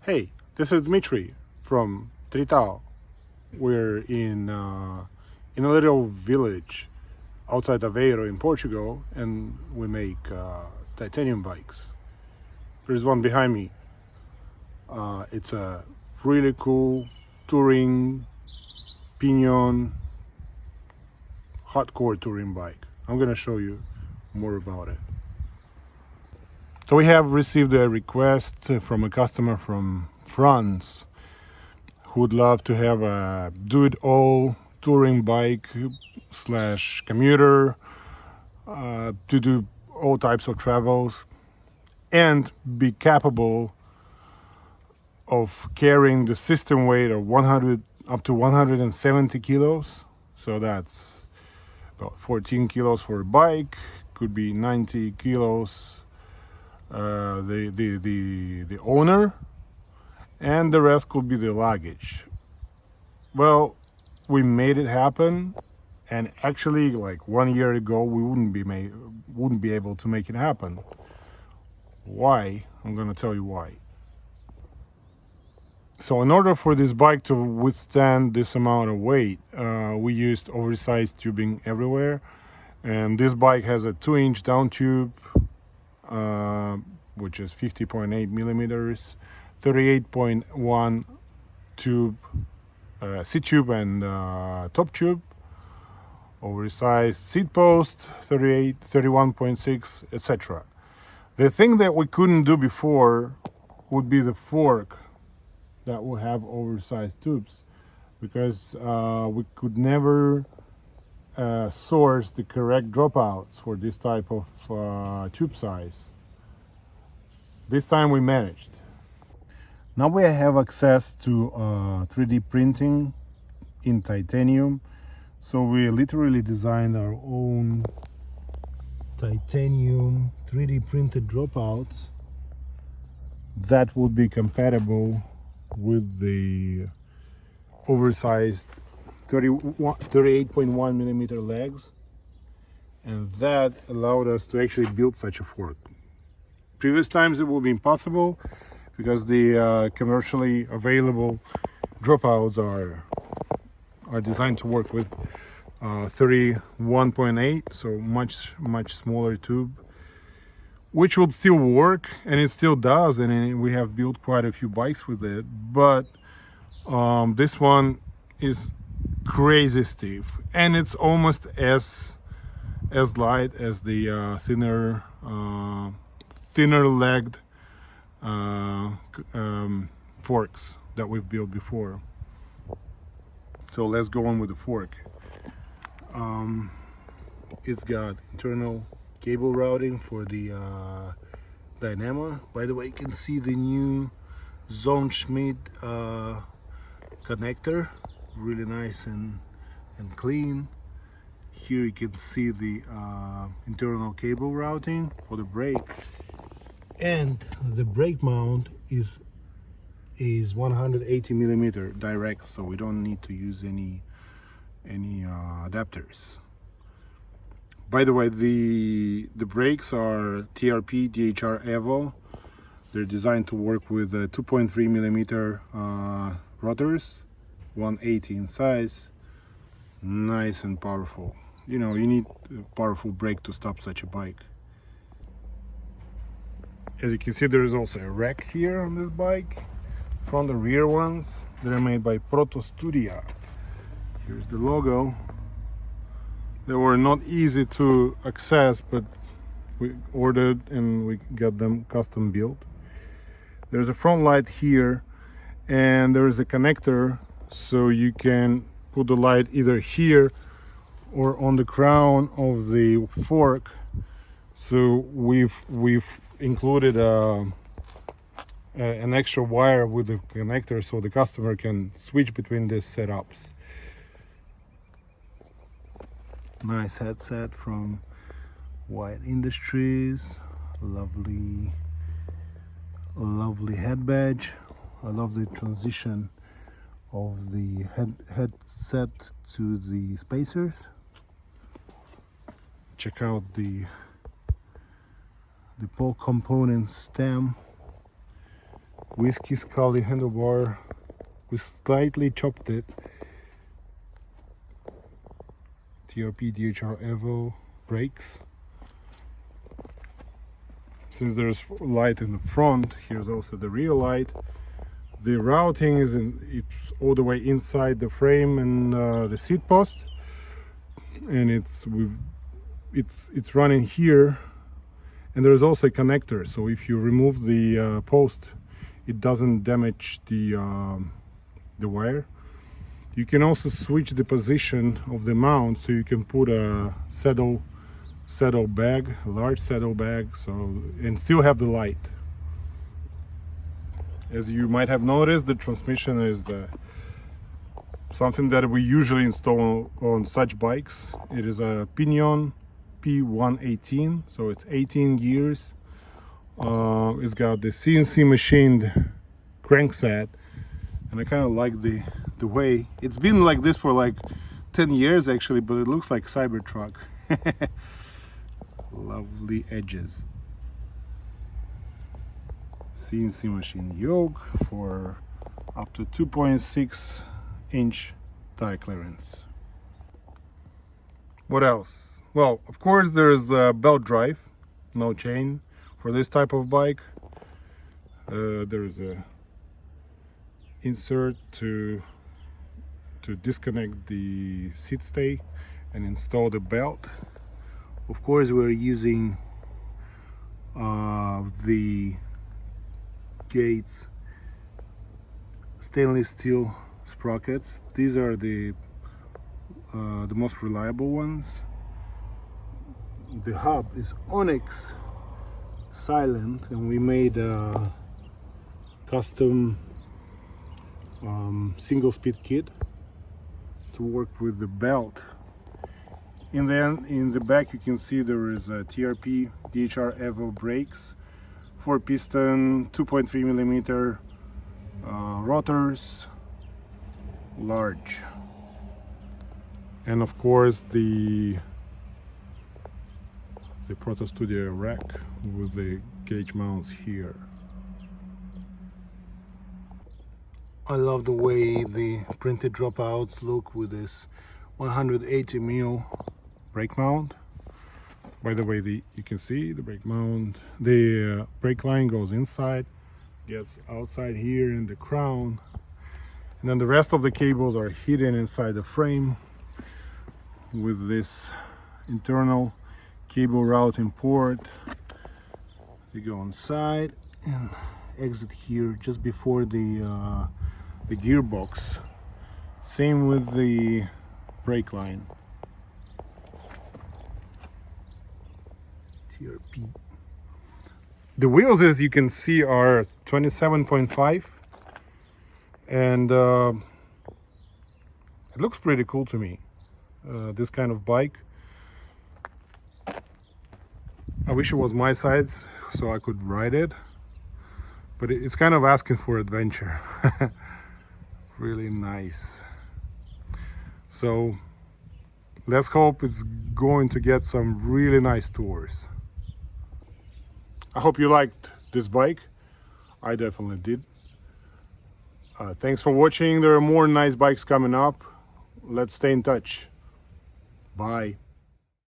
Hey, this is Dmitry from Tritao. We're in a little village outside Aveiro in Portugal, and we make titanium bikes. There's one behind me. It's a really cool touring Pinion hardcore touring bike. I'm gonna show you more about it. So we have received a request from a customer from France who would love to have a do-it-all touring bike slash commuter to do all types of travels and be capable of carrying the system weight of 100 up to 170 kilos. So that's about 14 kilos for a bike, could be 90 kilos the owner, and the rest could be the luggage. Well, we made it happen, and actually, like 1 year ago, we wouldn't be able to make it happen. Why? I'm gonna tell you why. So in order for this bike to withstand this amount of weight, we used oversized tubing everywhere, and this bike has a 2-inch down tube, which is 50.8 millimeters, 38.1 tube, seat tube and top tube, oversized seat post, 38, 31.6, etc. The thing that we couldn't do before would be the fork that will have oversized tubes, because we could never source the correct dropouts for this type of tube size. This time we managed. Now we have access to 3D printing in titanium, so we literally designed our own titanium 3D printed dropouts that would be compatible with the oversized 38.1 millimeter legs, and that allowed us to actually build such a fork. Previous times it would be impossible because the commercially available dropouts are designed to work with 31.8, so much smaller tube, which would still work, and it still does, and we have built quite a few bikes with it. But this one is crazy stiff, and it's almost as light as the thinner legged forks that we've built before. So let's go on with the fork. It's got internal cable routing for the dynamo. By the way, you can see the new SON Schmidt connector, really nice and clean. Here you can see the internal cable routing for the brake, and the brake mount is 180 millimeter direct, so we don't need to use any adapters. By the way, the brakes are TRP DHR Evo. They're designed to work with 2.3 millimeter rotors, 180 in size, nice and powerful. You know, you need a powerful brake to stop such a bike. As you can see, there is also a rack here on this bike. Front and rear ones, they're made by Protostudia. Here's the logo. They were not easy to access, but we ordered and we got them custom built. There's a front light here, and there is a connector, so you can put the light either here or on the crown of the fork. So we've included an extra wire with the connector, so the customer can switch between these setups. Nice headset from White Industries, lovely head badge. I love the transition of the headset to the spacers. Check out the pole component stem. Whisky Skully handlebar. We slightly chopped it. TRP DHR Evo brakes. Since there's light in the front, here's also the rear light. The routing it's all the way inside the frame and the seat post, and it's running here. And there's also a connector, so if you remove the post, it doesn't damage the wire. You can also switch the position of the mount, so you can put a saddle bag, a large saddle bag, and still have the light. As you might have noticed, the transmission is something that we usually install on such bikes. It is a Pinion P1.18, so it's 18 gears. It's got the CNC machined crankset, and I kind of like the way it's been like this for like 10 years actually, but it looks like Cybertruck. Lovely edges. CNC machine yoke for up to 2.6 inch tire clearance. What else? Well, of course there's a belt drive, no chain for this type of bike. There's a insert to disconnect the seat stay and install the belt. Of course we're using the Gates stainless steel sprockets. These are the most reliable ones. The hub is Onyx silent, and we made a custom single speed kit to work with the belt. And then in the back you can see there is a TRP DHR Evo brakes, 4-piston 2.3mm rotors, large, and of course the Protostudia rack with the gauge mounts here. I love the way the printed dropouts look with this 180mm brake mount. By the way, you can see the brake mount, the brake line goes inside, gets outside here in the crown, and then the rest of the cables are hidden inside the frame with this internal cable routing port. They go inside and exit here just before the gearbox. Same with the brake line. TRP. The wheels, as you can see, are 27.5, and it looks pretty cool to me. This kind of bike. I wish it was my size so I could ride it, but it's kind of asking for adventure. Really nice. So let's hope it's going to get some really nice tours. I hope you liked this bike. I definitely did. Thanks for watching. There are more nice bikes coming up. Let's stay in touch. Bye.